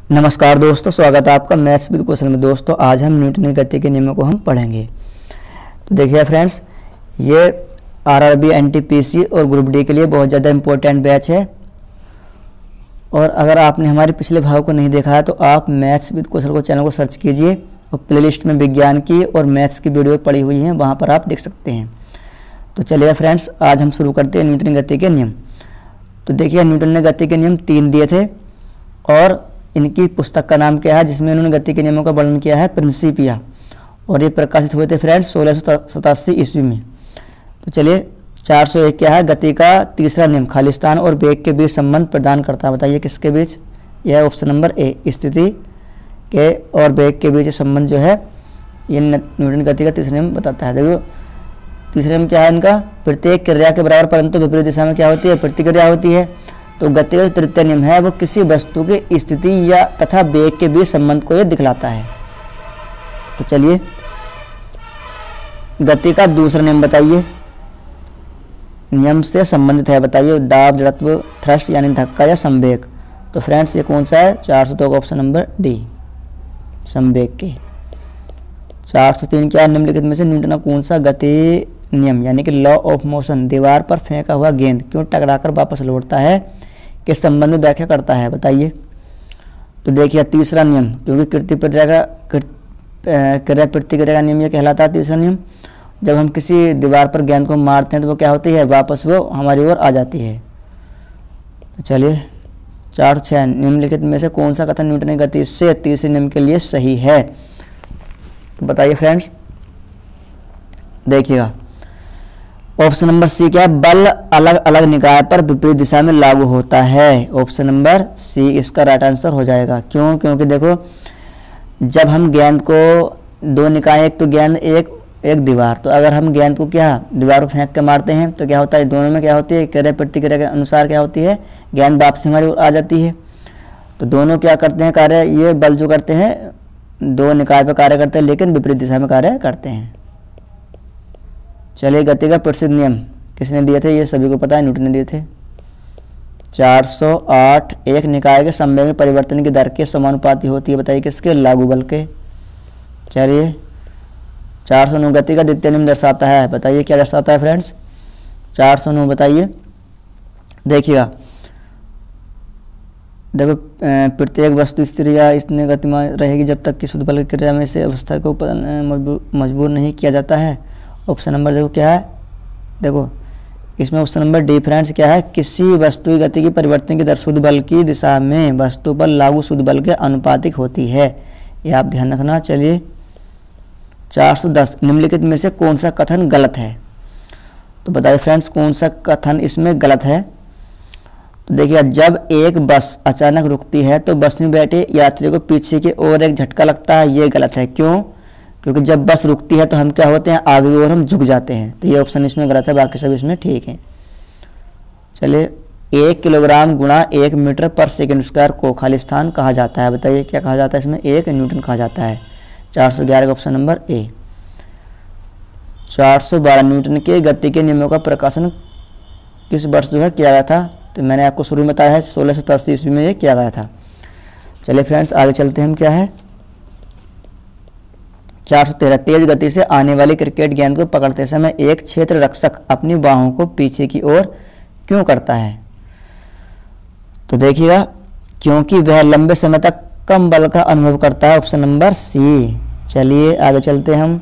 नमस्कार दोस्तों, स्वागत है आपका मैथ्स विद क्वेश्चन में। दोस्तों आज हम न्यूटन की गति के नियमों को हम पढ़ेंगे। तो देखिए फ्रेंड्स, ये आरआरबी, एनटीपीसी और ग्रुप डी के लिए बहुत ज़्यादा इंपॉर्टेंट बैच है। और अगर आपने हमारे पिछले भाग को नहीं देखा है तो आप मैथ्स विद क्वेश्चन को चैनल को सर्च कीजिए और प्लेलिस्ट में विज्ञान की और मैथ्स की वीडियो पड़ी हुई हैं, वहाँ पर आप देख सकते हैं। तो चलिए फ्रेंड्स, आज हम शुरू करते हैं न्यूटन की गति के नियम। तो देखिए, न्यूटन ने गति के नियम 3 दिए थे और इनकी पुस्तक का नाम क्या है जिसमें उन्होंने गति के नियमों का वर्णन किया है, प्रिंसिपिया। और ये प्रकाशित हुए थे फ्रेंड्स 1687 ईस्वी में। तो चलिए, 401 क्या है, गति का तीसरा नियम खालिस्तान और वेग के बीच संबंध प्रदान करता है। बताइए किसके बीच? यह ऑप्शन नंबर ए, स्थिति के और वेग के बीच संबंध जो है ये न्यूटन गति का तीसरा नियम बताता है। देखो तीसरे नियम क्या है इनका, प्रत्येक क्रिया के बराबर परंतु विपरीत दिशा में क्या होती है, प्रतिक्रिया होती है। तो गति का तृतीय नियम है वो किसी वस्तु के स्थिति या तथा वेग के बीच संबंध को ये दिखलाता है। तो चलिए, गति का दूसरा नियम बताइए, नियम से संबंधित है। बताइए, दाब, जड़त्व, थ्रस्ट यानी धक्का या संवेग। तो फ्रेंड्स ये कौन सा है? 402 का ऑप्शन नंबर डी, संवेग के। 403 क्या, निम्नलिखित में से न्यूटन का कौन सा गति नियम यानी कि लॉ ऑफ मोशन दीवार पर फेंका हुआ गेंद क्यों टकराकर वापस लौटता है के संबंध में व्याख्या करता है? बताइए। तो देखिए, तीसरा नियम, क्योंकि क्रिया प्रतिक्रिया का नियम ये कहलाता है तीसरा नियम। जब हम किसी दीवार पर गेंद को मारते हैं तो वो क्या होती है, वापस वो हमारी ओर आ जाती है। तो चलिए, 406 निम्नलिखित में से कौन सा कथन न्यूटन की गति से तीसरे नियम के लिए सही है? तो बताइए फ्रेंड्स, देखिएगा ऑप्शन नंबर सी क्या है, बल अलग अलग निकाय पर विपरीत दिशा में लागू होता है। ऑप्शन नंबर सी इसका राइट आंसर हो जाएगा। क्यों? क्योंकि देखो, जब हम गेंद को दो निकाय, एक तो गेंद एक दीवार, तो अगर हम गेंद को क्या दीवार पर फेंक के मारते हैं तो क्या होता है, दोनों में क्या होती है, क्रिया प्रतिक्रिया के अनुसार क्या होती है, गेंद वापस हमारी ओर आ जाती है। तो दोनों क्या करते हैं कार्य, ये बल जो करते हैं दो निकाय पर कार्य करते हैं लेकिन विपरीत दिशा में कार्य करते हैं। चलिए, गति का प्रसिद्ध नियम किसने दिए थे? ये सभी को पता है, न्यूटन ने दिए थे। 408 एक निकाय के संवेग में परिवर्तन की दर के समानुपाती होती है। बताइए किसके? लागू बल के। चलिए, 409 गति का द्वितीय नियम दर्शाता है। बताइए क्या दर्शाता है फ्रेंड्स? 409 बताइए। देखिएगा, देखो प्रत्येक वस्तु स्थिर या इसमें गतिमान रहेगी जब तक कि शुद्ध बल की क्रिया में से अवस्था को मजबूर नहीं किया जाता है। ऑप्शन नंबर देखो क्या है, देखो इसमें ऑप्शन नंबर डी फ्रेंड्स क्या है, किसी वस्तु की गति की परिवर्तन की दर शुद्ध बल की दिशा में वस्तु पर लागू शुद्ध बल के अनुपातिक होती है। ये आप ध्यान रखना। चलिए, 410 निम्नलिखित में से कौन सा कथन गलत है? तो बताइए फ्रेंड्स, कौन सा कथन इसमें गलत है? तो देखिए, जब एक बस अचानक रुकती है तो बस में बैठे यात्री को पीछे की ओर एक झटका लगता है। ये गलत है। क्यों? क्योंकि जब बस रुकती है तो हम क्या होते हैं, आगे की ओर हम झुक जाते हैं। तो ये ऑप्शन इसमें गलत है, बाकी सब इसमें ठीक है। चलिए, 1 किलोग्राम गुणा 1 मीटर पर सेकंड स्क्वायर को खालिस्तान कहा जाता है। बताइए क्या कहा जाता है इसमें? 1 न्यूटन कहा जाता है। 411 का ऑप्शन नंबर ए। 412 न्यूटन के गति के नियमों का प्रकाशन किस वर्ष जो है किया गया था? तो मैंने आपको शुरू में बताया है 1687 ईस्वी में ये किया गया था। चलिए फ्रेंड्स, आगे चलते हैं हम। क्या है 413 तेज गति से आने वाली क्रिकेट गेंद को पकड़ते समय एक क्षेत्र रक्षक अपनी बाहों को पीछे की ओर क्यों करता है? तो देखिएगा, क्योंकि वह लंबे समय तक कम बल का अनुभव करता है। Option number C. चलिए आगे चलते हैं हम।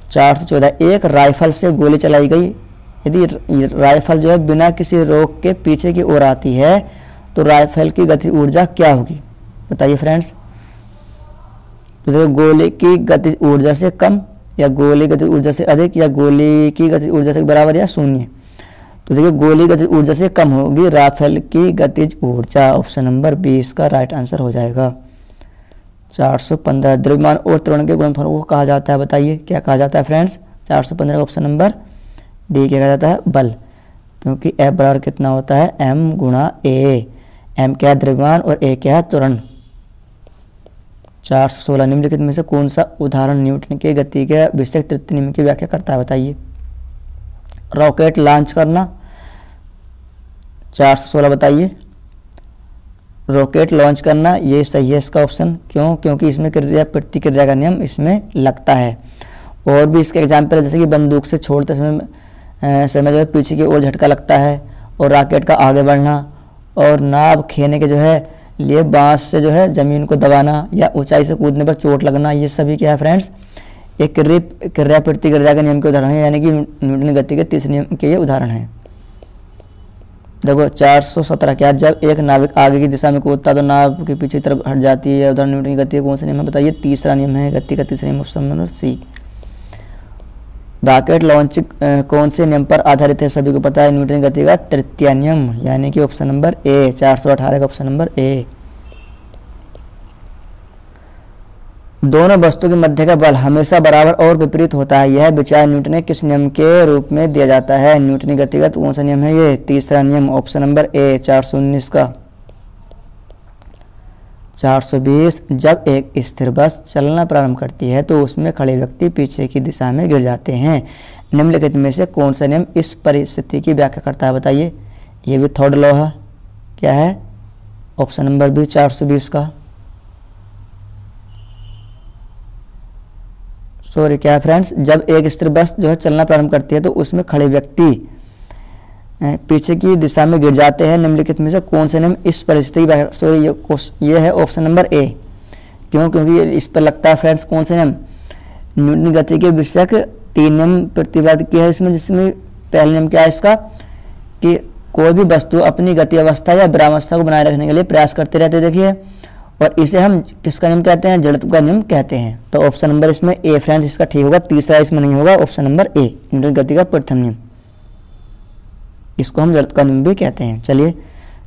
414 एक राइफल से गोली चलाई गई, यदि राइफल जो है बिना किसी रोक के पीछे की ओर आती है तो राइफल की गति ऊर्जा क्या होगी? बताइए फ्रेंड्स। तो गोली की गति ऊर्जा से कम या गोली गति ऊर्जा से अधिक या गोली की गति ऊर्जा से बराबर या शून्य? तो देखिए, गोली गति ऊर्जा से कम होगी राइफल की गतिज ऊर्जा। ऑप्शन नंबर 20 का राइट आंसर हो जाएगा। 415 द्रव्यमान और त्वरण के गुणनफल को कहा जाता है। बताइए क्या कहा जाता है फ्रेंड्स? 415 का ऑप्शन नंबर डी क्या कहा जाता है? बल। क्योंकि F बराबर कितना होता है, m गुणा a। m क्या है? द्रव्यमान और a क्या है? त्वरण। 416 निम्नलिखित में से कौन सा उदाहरण न्यूटन के गति के विषय तृतीय नियम की व्याख्या करता है? बताइए। रॉकेट लॉन्च करना। 416 बताइए। रॉकेट लॉन्च करना, ये सही है इसका ऑप्शन। क्यों? क्योंकि इसमें क्रिया प्रतिक्रिया का नियम इसमें लगता है। और भी इसके एग्जाम्पल जैसे कि बंदूक से छोड़ते समय जो है पीछे की ओर झटका लगता है, और रॉकेट का आगे बढ़ना, और नाव खेने के जो है लिए बांस से जो है ज़मीन को दबाना, या ऊंचाई से कूदने पर चोट लगना, ये सभी क्या है फ्रेंड्स, एक क्रिया प्रतिक्रिया के नियम के उदाहरण है, यानी कि न्यूटन गति के तीसरे नियम के ये उदाहरण है। देखो 417, क्या जब एक नाविक आगे की दिशा में कूदता तो नाव के पीछे तरफ हट जाती है, उदाहरण न्यूटन की गति का कौन सा नियम है? बताइए। तीसरा नियम है गति का तीसरा नियम, option number C. Rocket launch कौन से नियम पर आधारित है? सभी को पता है, न्यूटन गति का तृतीय नियम, यानी कि ऑप्शन नंबर ए, 418 का ऑप्शन नंबर ए। दोनों वस्तु के मध्य का बल हमेशा बराबर और विपरीत होता है, यह विचार न्यूटन के किस नियम के रूप में दिया जाता है? न्यूटन गति का कौन सा नियम है? ये तीसरा नियम, ऑप्शन नंबर ए, 419 का। 420, जब एक स्थिर बस चलना प्रारंभ करती है तो उसमें खड़े व्यक्ति पीछे की दिशा में गिर जाते हैं, निम्नलिखित में से कौन सा नियम इस परिस्थिति की व्याख्या करता है? बताइए। ये भी थर्ड लॉ है, क्या है? ऑप्शन नंबर बी, 420 का। सॉरी, क्या है फ्रेंड्स, जब एक स्थिर बस जो है चलना प्रारंभ करती है तो उसमें खड़े व्यक्ति पीछे की दिशा में गिर जाते हैं, निम्नलिखित में से कौन से नियम इस परिस्थिति की, सॉरी ये है ऑप्शन नंबर ए। क्यों? क्योंकि इस पर लगता है फ्रेंड्स कौन से नियम, न्यूटन गति के विषयक 3 नियम प्रतिपादित किया है इसमें, जिसमें पहला नियम क्या है इसका, कि कोई भी वस्तु अपनी गति अवस्था या विरामावस्था को बनाए रखने के लिए प्रयास करते रहते, देखिए, और इसे हम किसका नियम कहते हैं? जड़त्व का नियम कहते हैं। तो ऑप्शन नंबर इसमें ए फ्रेंड्स इसका ठीक होगा, तीसरा इसमें नहीं होगा, ऑप्शन नंबर ए, न्यूटन गति का प्रथम नियम, इसको हम जड़त्व का नियम भी कहते हैं। चलिए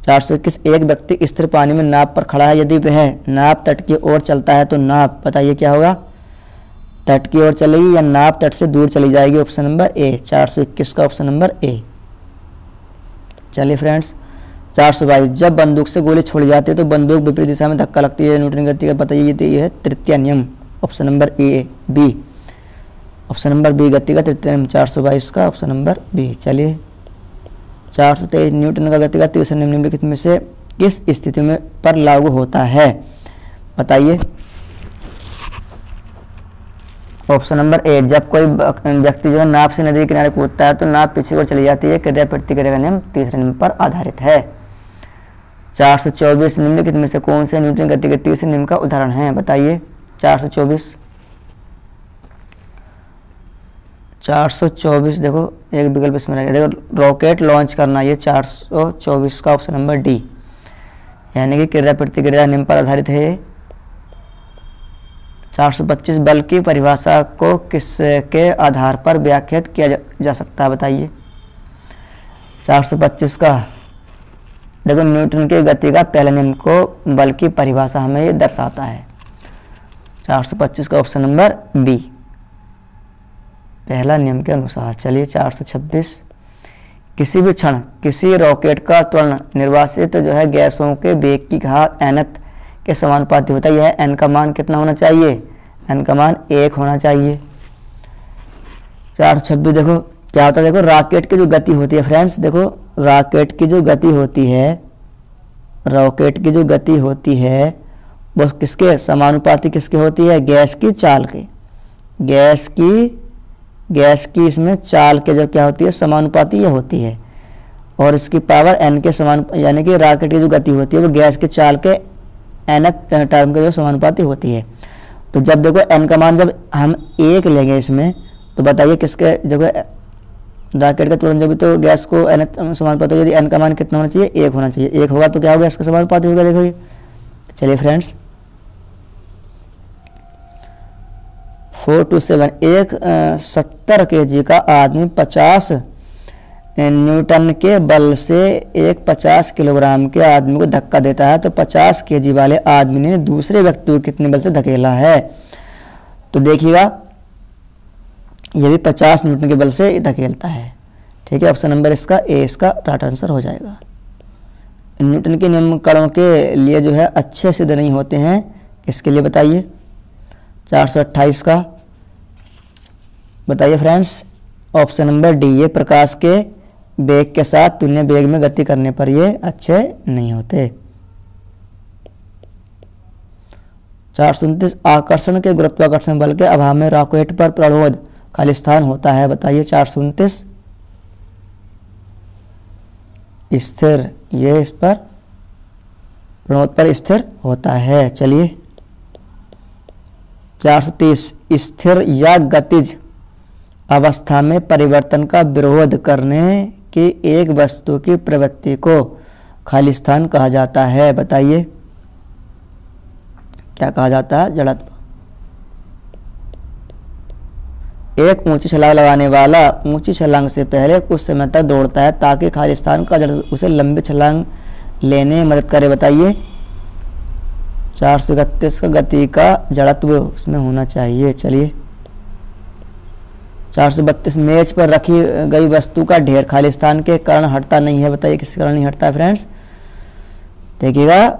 421, एक व्यक्ति स्थिर पानी में नाव पर खड़ा है, यदि वह नाव तट की ओर चलता है तो नाव, बताइए क्या होगा, तट की ओर चलेगी या नाव तट से दूर चली जाएगी? ऑप्शन नंबर ए, 421 का ऑप्शन नंबर ए। चलिए फ्रेंड्स 422, जब बंदूक से गोली छोड़ी जाती है तो बंदूक विपरीत दिशा में धक्का लगती है, न्यूटन गति का, बताइए। ये है तृतीय नियम, option number A, B, option number B, गति का तृतीय नियम, 422 का ऑप्शन नंबर बी। चलिए 423, न्यूटन का गति का तीसरा नियम निम्नलिखित में से किस स्थिति में पर लागू होता है? बताइए। ऑप्शन नंबर ए, जब कोई व्यक्ति जो है नाव से नदी के किनारे कूदता है तो नाव पीछे को चली जाती है, क्रिया प्रतिक्रिया का नियम तीसरे नियम पर आधारित है। 424, निम्नलिखित में से कौन से न्यूटन गति के तीसरे नियम का उदाहरण है? बताइए। 424 देखो एक विकल्प इसमें रहेगा, देखो रॉकेट लॉन्च करना, ये 424 का ऑप्शन नंबर डी, यानी कि क्रिया प्रतिक्रिया नियम पर आधारित है। 425, बल की परिभाषा को किसके आधार पर व्याख्यात किया जा सकता है? बताइए। 425 का देखो न्यूटन की गति का पहले नियम को बल की परिभाषा हमें ये दर्शाता है, 425 का ऑप्शन नंबर बी, पहला नियम के अनुसार। चलिए 426, किसी भी क्षण किसी रॉकेट का त्वरण निर्वासित जो है गैसों के वेग की घात nth के समानुपाती होता है, यह n का मान कितना होना चाहिए? n का मान 1 होना चाहिए। 426 देखो क्या होता है, देखो रॉकेट की जो गति होती है फ्रेंड्स, देखो रॉकेट की जो गति होती है वो किसके समानुपाती किसके होती है? गैस की चाल के, गैस की इसमें चाल के जो क्या होती है समानुपाती ये होती है, और इसकी पावर n के समान, यानी कि रॉकेट की जो गति होती है वो गैस के चाल के nth टर्म के जो समानुपाती होती है। तो जब देखो n का मान जब हम 1 लेंगे इसमें, तो बताइए किसके जगह रॉकेट का तुरंत जब तो गैस को nth समानुपाती, यदि n का मान कितना होना चाहिए? 1 होना चाहिए, 1 होगा तो क्या होगा? इसका समानुपाती होगा, देखो ये। चलिए फ्रेंड्स 427, एक 70 kg का आदमी 50 न्यूटन के बल से एक 50 किलोग्राम के आदमी को धक्का देता है, तो 50 kg वाले आदमी ने दूसरे व्यक्ति को कितने बल से धकेला है? तो देखिएगा ये भी 50 न्यूटन के बल से धकेलता है, ठीक है। ऑप्शन नंबर इसका ए इसका राइट आंसर हो जाएगा। न्यूटन के नियम कणों के लिए जो है अच्छे सिद्ध नहीं होते हैं, इसके लिए बताइए। 428 का बताइए फ्रेंड्स, ऑप्शन नंबर डी, ये प्रकाश के वेग के साथ तुल्य वेग में गति करने पर ये अच्छे नहीं होते। 429 आकर्षण के गुरुत्वाकर्षण बल के अभाव में रॉकेट पर प्रणोद खाली स्थान होता है, बताइए। 429 स्थिर, ये इस पर प्रणोद पर स्थिर होता है। चलिए 430 स्थिर या गतिज अवस्था में परिवर्तन का विरोध करने की एक वस्तु की प्रवृत्ति को खाली स्थान कहा जाता है, बताइए। क्या कहा जाता है? जड़त्व। एक ऊंची छलांग लगाने वाला ऊंची छलांग से पहले कुछ समय तक दौड़ता है ताकि खाली स्थान का जड़त्व उसे लंबी छलांग लेने में मदद करे, बताइए। 431 का गति का जड़त्व उसमें होना चाहिए। चलिए 432 मेज पर रखी गई वस्तु का ढेर खाली स्थान के कारण हटता नहीं है, बताइए किस कारण नहीं हटता है फ्रेंड्स? देखिएगा,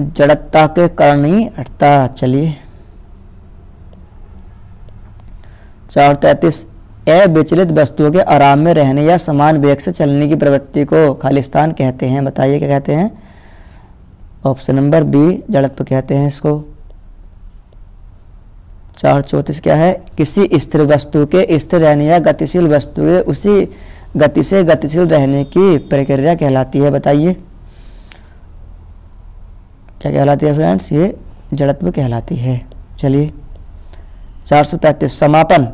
जड़ता के कारण नहीं हटता। चलिए 433 अविचलित वस्तुओं के आराम में रहने या समान वेग से चलने की प्रवृत्ति को खाली स्थान कहते हैं, बताइए क्या कहते हैं? ऑप्शन नंबर बी, जड़त्व कहते हैं इसको। 434 क्या है? किसी स्थिर वस्तु के स्थिर रहने या गतिशील वस्तु के उसी गति से गतिशील रहने की प्रक्रिया कहलाती है, बताइए क्या कहलाती है फ्रेंड्स? ये जड़त्व कहलाती है। चलिए 435 समापन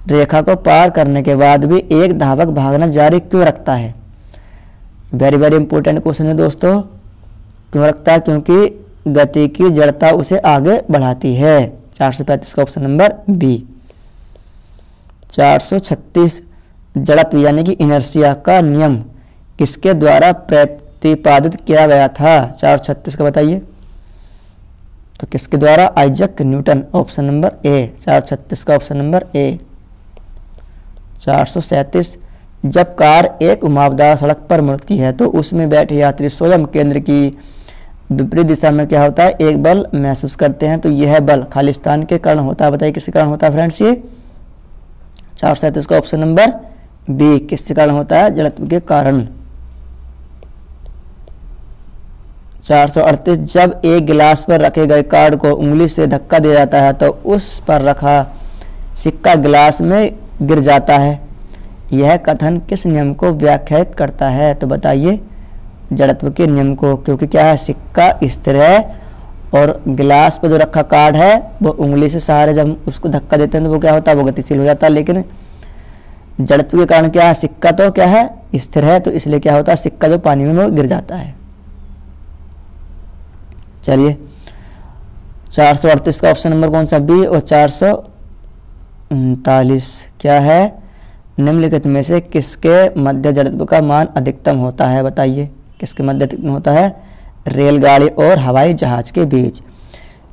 रेखा को पार करने के बाद भी एक धावक भागना जारी क्यों रखता है? वेरी वेरी इंपॉर्टेंट क्वेश्चन है दोस्तों। क्यों रखता है? क्योंकि गति की जड़ता उसे आगे बढ़ाती है। 435 का ऑप्शन नंबर बी। 436 जड़त्व यानी कि इनर्शिया का नियम किसके द्वारा प्रतिपादित किया गया था? 436 का बताइए। तो किसके द्वारा? आइजैक न्यूटन, ऑप्शन नंबर ए। 436 का ऑप्शन नंबर ए। 437 जब कार एक घुमावदार सड़क पर मुड़ती है तो उसमें बैठे यात्री स्वयं केंद्र की विपरीत दिशा में क्या होता है? एक बल महसूस करते हैं। तो यह बल खाली स्थान के कारण होता है, बताइए किसके कारण होता है फ्रेंड्स? ये 437 का ऑप्शन नंबर बी, किसके कारण होता है? जड़त्व के कारण। 438 जब एक गिलास पर रखे गए कार्ड को उंगली से धक्का दिया जाता है तो उस पर रखा सिक्का गिलास में गिर जाता है, यह कथन किस नियम को व्याख्यायित करता है? तो बताइए जड़त्व के नियम को, क्योंकि क्या है? सिक्का स्थिर है और गिलास पर जो रखा कार्ड है वो उंगली से सहारे जब उसको धक्का देते हैं तो वो क्या होता है? वो गतिशील हो जाता है। लेकिन जड़त्व के कारण क्या है? सिक्का तो क्या है? स्थिर है, तो इसलिए क्या होता है? सिक्का जो पानी में वो गिर जाता है। चलिए 438 का ऑप्शन नंबर कौन सा? बी। और 439 क्या है? निम्नलिखित में से किसके मध्य जड़त्व का मान अधिकतम होता है? बताइए किसके मध्य अधिकतम होता है? रेलगाड़ी और हवाई जहाज के बीच।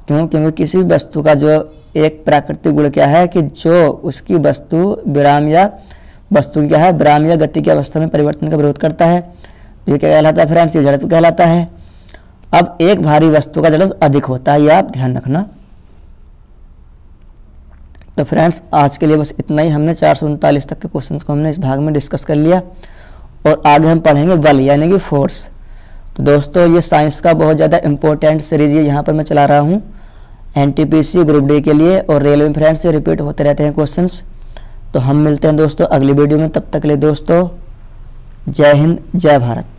क्यों? क्योंकि किसी वस्तु का जो एक प्राकृतिक गुण क्या है कि जो उसकी वस्तु विराम या वस्तु की क्या है? विराम या गति की अवस्था में परिवर्तन का विरोध करता है। ये क्या कहलाता है फ्रेंड्स? ये जड़त्व कहलाता है। अब एक भारी वस्तु का जड़त्व अधिक होता है, ये आप ध्यान रखना। तो फ्रेंड्स आज के लिए बस इतना ही। हमने 439 तक के क्वेश्चंस को हमने इस भाग में डिस्कस कर लिया और आगे हम पढ़ेंगे बल यानी कि फोर्स। तो दोस्तों ये साइंस का बहुत ज़्यादा इंपॉर्टेंट सीरीज है, यहाँ पर मैं चला रहा हूँ एनटीपीसी ग्रुप डी के लिए, और रेलवे फ्रेंड्स से रिपीट होते रहते हैं क्वेश्चंस। तो हम मिलते हैं दोस्तों अगली वीडियो में, तब तक के लिए दोस्तों जय हिंद जय भारत।